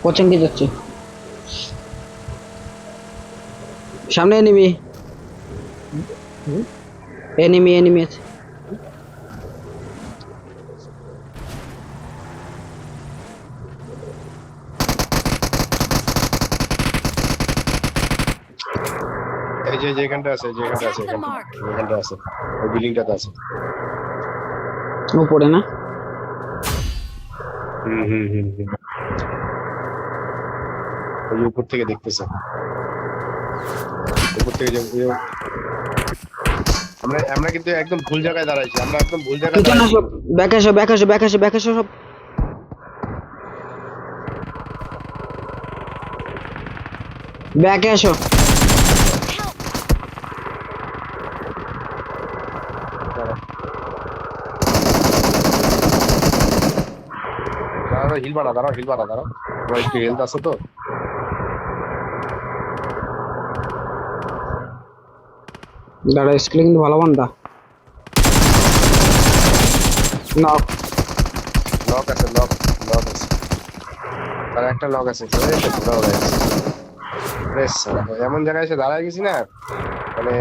পছন্দ যাচ্ছে সামনে এনিমি এনিমি আছে এই যে যেখানটা আছে এখানটা আছে ওই বিল্ডিংটাতে আছে। উপরে না হুম। ওই উপর থেকে দেখতেছে, উপর থেকে আমরা কিন্তু একদম ভুল জায়গায় দাঁড়াইছি, আমরা একদম ভুল জায়গায় পিছনে দাঁড়াইছি আসো কিন্তু। ব্যাক আসো সব ব্যাকে আসো হিল বাড়া দাঁড়াও আমার একটু হেলথ আছে তো। দাঁড়া স্কিল কিন্তু ভালো বান্দা নক লক আছে আর একটা লক আছে, এই তো পুরো হয়ে গেছে। বেশ, এমন জায়গায় এসে দাঁড়ায় গেছি না, মানে